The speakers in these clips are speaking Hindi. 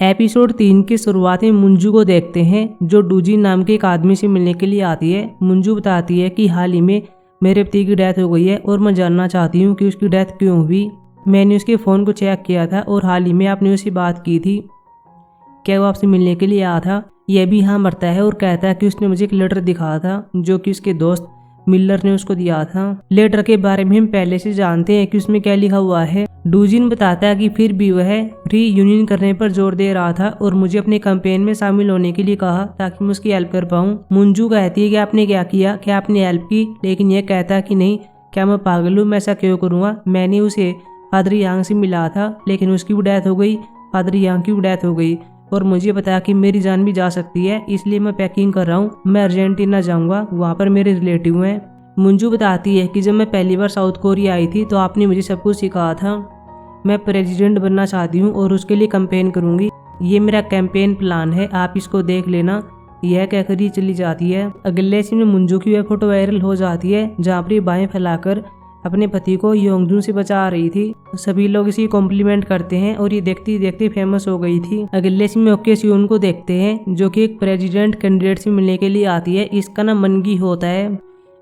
एपिसोड 3 की शुरुआत में मंजू को देखते हैं जो डूजी नाम के एक आदमी से मिलने के लिए आती है। मंजू बताती है कि हाल ही में मेरे पति की डेथ हो गई है और मैं जानना चाहती हूँ कि उसकी डेथ क्यों हुई। मैंने उसके फ़ोन को चेक किया था और हाल ही में आपने उससे बात की थी, क्या वो आपसे मिलने के लिए आया था? यह भी हाँ मरता है और कहता है कि उसने मुझे एक लेटर दिखाया था जो कि उसके दोस्त मिलर ने उसको दिया था। लेटर के बारे में हम पहले से जानते हैं कि उसमें क्या लिखा हुआ है। डूजिन बताता है कि फिर भी वह री यूनियन करने पर जोर दे रहा था और मुझे अपने कैंपेन में शामिल होने के लिए कहा ताकि मैं उसकी हेल्प कर पाऊँ। मंजू कहती है कि आपने क्या किया, क्या आपने हेल्प की? लेकिन यह कहता है कि नहीं, क्या मैं पागल हूँ, मैं ऐसा क्यों करूँगा? मैंने उसे फादर यांग से मिला था लेकिन उसकी भी डेथ हो गई, फादर यांग की भी डेथ हो गई और मुझे बताया कि मेरी जान भी जा सकती है, इसलिए मैं पैकिंग कर रहा हूँ। मैं अर्जेंटीना जाऊँगा, वहाँ पर मेरे रिलेटिव हैं। मंजू बताती है कि जब मैं पहली बार साउथ कोरिया आई थी तो आपने मुझे सब कुछ सिखाया था। मैं प्रेसिडेंट बनना चाहती हूँ और उसके लिए कैंपेन करूँगी। ये मेरा कैंपेन प्लान है, आप इसको देख लेना। यह कहकर ही चली जाती है। अगले सीन में मंजू की वह फोटो वायरल हो जाती है जहाँ पर ये बाहें फैलाकर अपने पति को योंगजून से बचा रही थी। सभी लोग इसी कॉम्प्लीमेंट करते हैं और ये देखती देखती फेमस हो गई थी। अगले सीन में ओके सियोन को देखते हैं जो कि एक प्रेसिडेंट कैंडिडेट से मिलने के लिए आती है। इसका नाम मनगी होता है।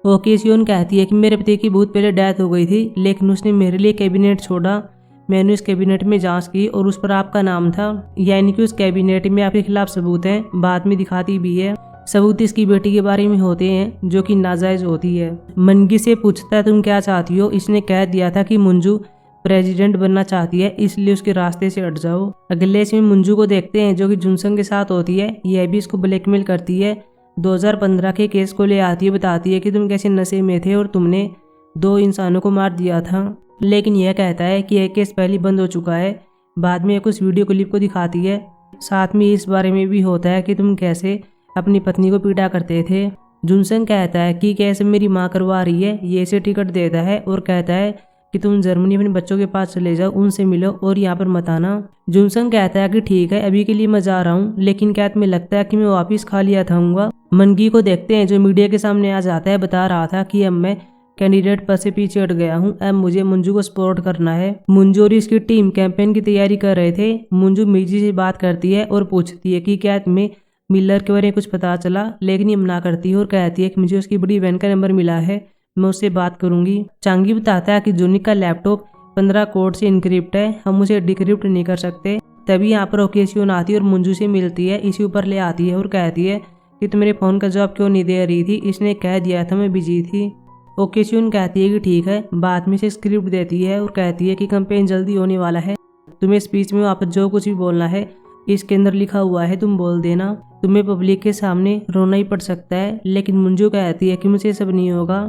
ओके सियोन कहती है कि मेरे पति की बहुत पहले डेथ हो गई थी लेकिन उसने मेरे लिए कैबिनेट छोड़ा। मैंने उस कैबिनेट में जांच की और उस पर आपका नाम था, यानी कि उस कैबिनेट में आपके खिलाफ सबूत हैं। बाद में दिखाती भी है। सबूत इसकी बेटी के बारे में होते हैं जो कि नाजायज होती है। मनगी से पूछता है तुम क्या चाहती हो? इसने कह दिया था कि मंजू प्रेसिडेंट बनना चाहती है इसलिए उसके रास्ते से हट जाओ। अगले इसमें मंजू को देखते हैं जो कि जुनसंग के साथ होती है। यह भी इसको ब्लैकमेल करती है। 2015 के केस को ले आती है, बताती है कि तुम कैसे नशे में थे और तुमने 2 इंसानों को मार दिया था। लेकिन यह कहता है कि यह केस पहले बंद हो चुका है। बाद में कुछ वीडियो क्लिप को दिखाती है। साथ में इस बारे में भी होता है कि तुम कैसे अपनी पत्नी को पीटा करते थे। जुनसंग कहता है कि कैसे मेरी माँ करवा रही है। ये इसे टिकट देता है और कहता है कि तुम जर्मनी अपने बच्चों के पास चले जाओ, उनसे मिलो और यहाँ पर मत आना। जुनसंग कहता है कि ठीक है, अभी के लिए मैं जा रहा हूँ, लेकिन क्या तुम्हें लगता है कि मैं वापिस खाली आऊंगा? मनगी को देखते हैं जो मीडिया के सामने आ जाता है। बता रहा था कि अब मैं कैंडिडेट पर से पीछे हट गया हूँ, अब मुझे मंजू को सपोर्ट करना है। मंजू और इसकी टीम कैंपेन की तैयारी कर रहे थे। मंजू मिर्जी से बात करती है और पूछती है कि क्या तुम्हें मिलर के बारे में कुछ पता चला? लेकिन ये मना करती है और कहती है कि मुझे उसकी बड़ी बहन का नंबर मिला है, मैं उससे बात करूंगी। चांगी बताता है कि जूनिक का लैपटॉप 15 कोड से इनक्रिप्ट है, हम उसे डिक्रिप्ट नहीं कर सकते। तभी यहाँ पर ओकेसियोन आती है और मंजू से मिलती है, इसी ऊपर ले आती है और कहती है कि तुम मेरे फ़ोन का जवाब क्यों नहीं दे रही थी? इसने कह दिया था मैं बिजी थी। ओकेसियोन कहती है कि ठीक है। बाद में से स्क्रिप्ट देती है और कहती है कि कैंपेन जल्दी होने वाला है, तुम्हें स्पीच में वापस जो कुछ भी बोलना है इसके अंदर लिखा हुआ है, तुम बोल देना। तुम्हें पब्लिक के सामने रोना ही पड़ सकता है। लेकिन मंजू कहती है कि मुझे सब नहीं होगा।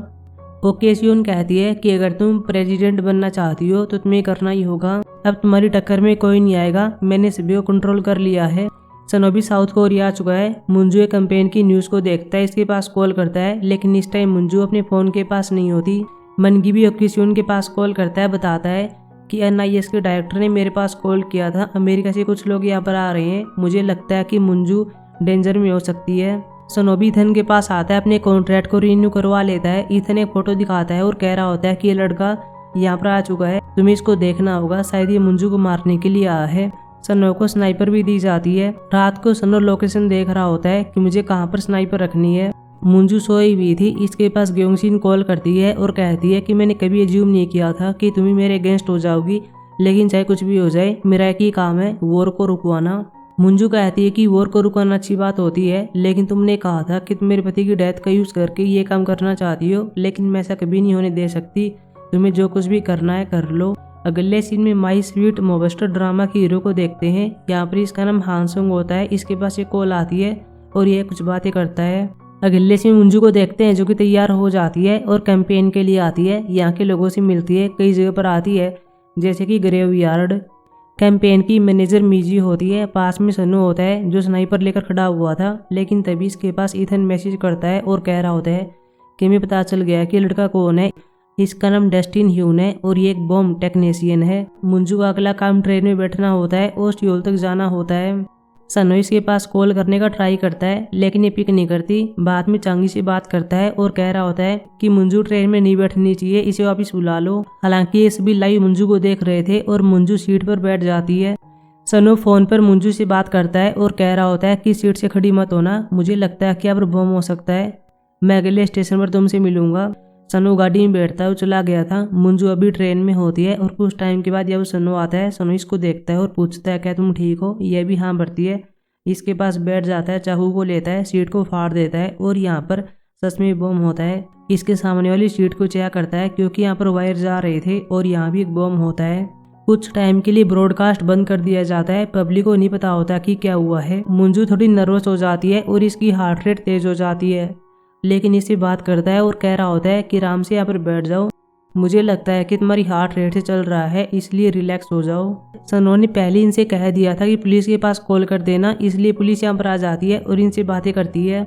ओकेसियोन कहती है कि अगर तुम प्रेसिडेंट बनना चाहती हो तो तुम्हें करना ही होगा। अब तुम्हारी टक्कर में कोई नहीं आएगा, मैंने सभी को कंट्रोल कर लिया है। सनोबी साउथ कोरिया आ चुका है। मंजू एक कैंपेन की न्यूज़ को देखता है, इसके पास कॉल करता है लेकिन इस टाइम मंजू अपने फ़ोन के पास नहीं होती। मनगी भी ओकेसियोन के पास कॉल करता है, बताता है कि NIS के डायरेक्टर ने मेरे पास कॉल किया था, अमेरिका से कुछ लोग यहाँ पर आ रहे हैं, मुझे लगता है कि मंजू डेंजर में हो सकती है। सनोबी इथन के पास आता है, अपने कॉन्ट्रैक्ट को रिन्यू करवा लेता है। इथन एक फोटो दिखाता है और कह रहा होता है कि ये लड़का यहाँ पर आ चुका है, तुम्हें इसको देखना होगा, शायद ये मंजू को मारने के लिए आया है। सनो को स्नाइपर भी दी जाती है। रात को सनो लोकेशन देख रहा होता है कि मुझे कहाँ पर स्नाइपर रखनी है। मंजू सोई हुई थी, इसके पास ग्योंगसिन कॉल करती है और कहती है कि मैंने कभी एज्यूम नहीं किया था कि तुम मेरे अगेंस्ट हो जाओगी, लेकिन चाहे कुछ भी हो जाए मेरा एक ही काम है, वॉर को रुकवाना। मंजू कहती है कि वॉर को रुकवाना अच्छी बात होती है, लेकिन तुमने कहा था कि तुम मेरे पति की डेथ का यूज़ करके ये काम करना चाहती हो, लेकिन मैं ऐसा कभी नहीं होने दे सकती, तुम्हें जो कुछ भी करना है कर लो। अगले सीन में माई स्वीट मोबस्टर ड्रामा की हीरो को देखते हैं। यहाँ पर इसका नाम हानसोंग होता है। इसके पास एक कॉल आती है और यह कुछ बातें करता है। अगले सीन मंजू को देखते हैं जो कि तैयार हो जाती है और कैंपेन के लिए आती है। यहाँ के लोगों से मिलती है, कई जगह पर आती है जैसे कि ग्रेवयार्ड। कैंपेन की मैनेजर मिजी होती है, पास में सन्नू होता है जो स्नाइपर लेकर खड़ा हुआ था। लेकिन तभी इसके पास इथन मैसेज करता है और कह रहा होता है कि हमें पता चल गया कि लड़का कौन है, इसका नाम डस्टिन ह्यून है और ये एक बॉम्ब टेक्नीशियन है। मंजू का अगला काम ट्रेन में बैठना होता है और सियोल तक जाना होता है। सनो इसके पास कॉल करने का ट्राई करता है लेकिन ये पिक नहीं करती। बाद में चांगी से बात करता है और कह रहा होता है कि मंजू ट्रेन में नहीं बैठनी चाहिए, इसे वापिस बुला लो। हालांकि ये सभी लाइव मंजू को देख रहे थे और मंजू सीट पर बैठ जाती है। सनु फोन पर मंजू से बात करता है और कह रहा होता है कि सीट से खड़ी मत होना, मुझे लगता है कि अब बम हो सकता है, मैं अगले स्टेशन पर तुमसे मिलूंगा। सनु गाड़ी में बैठता है और चला गया था। मंजू अभी ट्रेन में होती है और कुछ टाइम के बाद जब सनु आता है, सनु इसको देखता है और पूछता है क्या तुम ठीक हो। यह भी हाँ भरती है, इसके पास बैठ जाता है, चाकू को लेता है, सीट को फाड़ देता है और यहाँ पर सच में बम होता है। इसके सामने वाली सीट को चेक करता है क्योंकि यहाँ पर वायर जा रहे थे और यहाँ भी एक बम होता है। कुछ टाइम के लिए ब्रॉडकास्ट बंद कर दिया जाता है, पब्लिक को नहीं पता होता कि क्या हुआ है। मंजू थोड़ी नर्वस हो जाती है और इसकी हार्ट रेट तेज हो जाती है, लेकिन इससे बात करता है और कह रहा होता है कि आराम से यहाँ पर बैठ जाओ, मुझे लगता है कि तुम्हारी हार्ट रेट से चल रहा है, इसलिए रिलैक्स हो जाओ। सनु ने पहले इनसे कह दिया था कि पुलिस के पास कॉल कर देना, इसलिए पुलिस यहाँ पर आ जाती है और इनसे बातें करती है।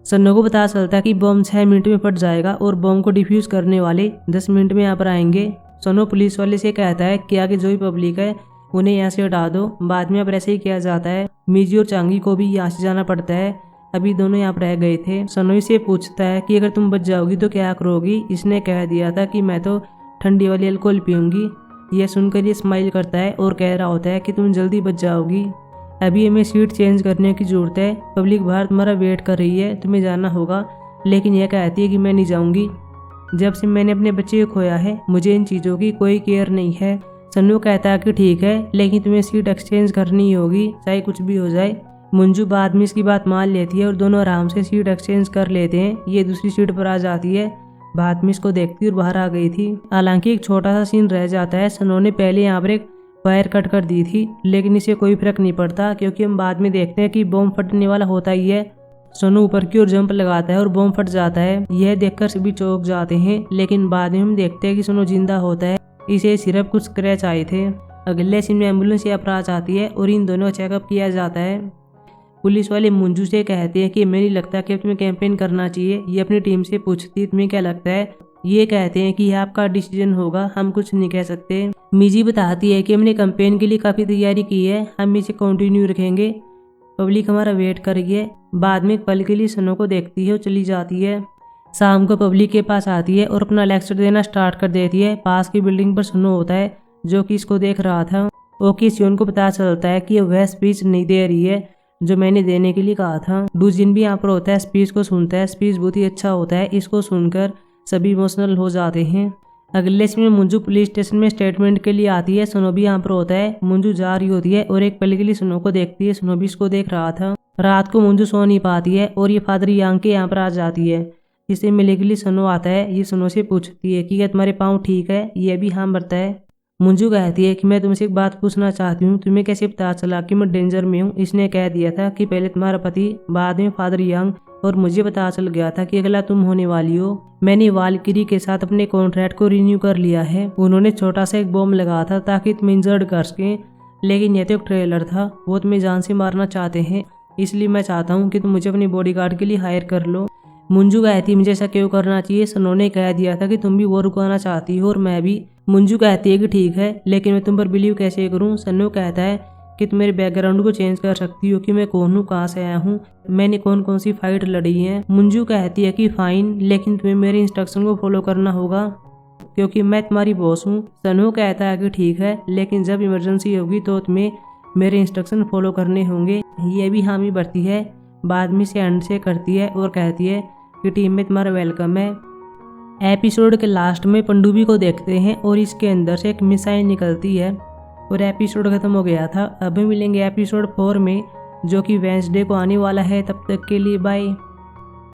सनु को पता चलता है कि बम 6 मिनट में फट जाएगा और बम को डिफ्यूज करने वाले 10 मिनट में यहाँ पर आएंगे। सनु पुलिस वाले से कहता है कि आगे जो भी पब्लिक है उन्हें यहाँ से हटा दो। बाद में अब ऐसे ही किया जाता है। मिजी और चांगी को भी यहाँ से जाना पड़ता है, अभी दोनों यहाँ पर रह गए थे। सनु से पूछता है कि अगर तुम बच जाओगी तो क्या करोगी। इसने कह दिया था कि मैं तो ठंडी वाली अल्कोहल पीऊंगी। यह सुनकर ये स्माइल करता है और कह रहा होता है कि तुम जल्दी बच जाओगी, अभी हमें सीट चेंज करने की जरूरत है, पब्लिक बाहर तुम्हारा वेट कर रही है, तुम्हें जाना होगा। लेकिन यह कहती है कि मैं नहीं जाऊंगी, जब से मैंने अपने बच्चे को खोया है मुझे इन चीज़ों की कोई केयर नहीं है। सन्नू कहता है कि ठीक है, लेकिन तुम्हें सीट एक्सचेंज करनी होगी, चाहे कुछ भी हो जाए। मंजू बाद में इसकी बात मान लेती है और दोनों आराम से सीट एक्सचेंज कर लेते हैं। ये दूसरी सीट पर आ जाती है, बाद में इसको देखती और बाहर आ गई थी। हालांकि एक छोटा सा सीन रह जाता है। सन्नू ने पहले यहाँ पर एक वायर कट कर दी थी, लेकिन इसे कोई फर्क नहीं पड़ता क्योंकि हम बाद में देखते हैं कि बम फटने वाला होता ही है। सोनू ऊपर की ओर जंप लगाता है और बम फट जाता है। यह देखकर सभी चौंक जाते हैं, लेकिन बाद में हम देखते हैं कि सोनू जिंदा होता है, इसे सिर्फ कुछ स्क्रैच आए थे। अगले सीन में एम्बुलेंस यहाँ पर आ जाती है और इन दोनों चेकअप किया जाता है। पुलिस वाले मंजू से कहते हैं कि मुझे नहीं लगता कि तुम्हें कैंपेन करना चाहिए। ये अपनी टीम से पूछती है तुम्हें क्या लगता है। ये कहते हैं कि यह आपका डिसीजन होगा, हम कुछ नहीं कह सकते। मिजी बताती है कि हमने कैंपेन के लिए काफ़ी तैयारी की है, हम इसे कंटिन्यू रखेंगे, पब्लिक हमारा वेट कर रही है। बाद में एक पल के लिए सनो को देखती है और चली जाती है। शाम को पब्लिक के पास आती है और अपना लेक्चर देना स्टार्ट कर देती है। पास की बिल्डिंग पर सनो होता है जो कि इसको देख रहा था। ओकी सियोन को पता चलता है कि वह स्पीच नहीं दे रही है जो मैंने देने के लिए कहा था। डूजिन भी यहाँ पर होता है, स्पीच को सुनता है। स्पीच बहुत ही अच्छा होता है, इसको सुनकर सभी इमोशनल हो जाते हैं। अगले सीन में मंजू पुलिस स्टेशन में स्टेटमेंट के लिए आती है। सनो भी यहाँ पर होता है। मंजू जा रही होती है और एक पल के लिए सनो को देखती है। सनो भी इसको देख रहा था। रात को मंजू सो नहीं पाती है और ये फादर यांग के यहाँ पर आ जाती है। इसे मिलने के लिए सनो आता है। ये सनो से पूछती है कि क्या तुम्हारे पाँव ठीक है। ये भी हाँ भरता है। मंजू कहती है कि मैं तुमसे एक बात पूछना चाहती हूँ, तुम्हें कैसे पता चला कि मैं डेंजर में हूँ। इसने कह दिया था कि पहले तुम्हारा पति, बाद में फादर यांग, और मुझे पता चल गया था कि अगला तुम होने वाली हो। मैंने वालकिरी के साथ अपने कॉन्ट्रैक्ट को रिन्यू कर लिया है। उन्होंने छोटा सा एक बॉम्ब लगाया था ताकि तुम इंजर्ड कर सकें, लेकिन यह तो एक ट्रेलर था, वो तुम्हें जान से मारना चाहते हैं, इसलिए मैं चाहता हूँ कि तुम मुझे अपनी बॉडीगार्ड के लिए हायर कर लो। मंजू कहती है मुझे ऐसा क्यों करना चाहिए। सनो ने कह दिया था कि तुम भी वो रुकाना चाहती हो और मैं भी। मंजू कहती है कि ठीक है, लेकिन मैं तुम पर बिलीव कैसे करूँ। सन्नू कहता है कि तुम मेरे बैकग्राउंड को चेंज कर सकती हो कि मैं कौन हूँ, कहाँ से आया हूँ, मैंने कौन कौन सी फाइट लड़ी है। मंजू कहती है कि फाइन, लेकिन तुम्हें मेरे इंस्ट्रक्शन को फॉलो करना होगा क्योंकि मैं तुम्हारी बॉस हूँ। सन्नू कहता है कि ठीक है, लेकिन जब इमरजेंसी होगी तो तुम्हें मेरे इंस्ट्रक्शन फॉलो करने होंगे। ये भी हामी भरती है। बाद में से एंड से करती है और कहती है कि टीम में तुम्हारा वेलकम है। एपिसोड के लास्ट में पनडुब्बी को देखते हैं और इसके अंदर से एक मिसाइल निकलती है और एपिसोड खत्म हो गया था। अभी मिलेंगे एपिसोड 4 में, जो कि वेंसडे को आने वाला है। तब तक के लिए बाय।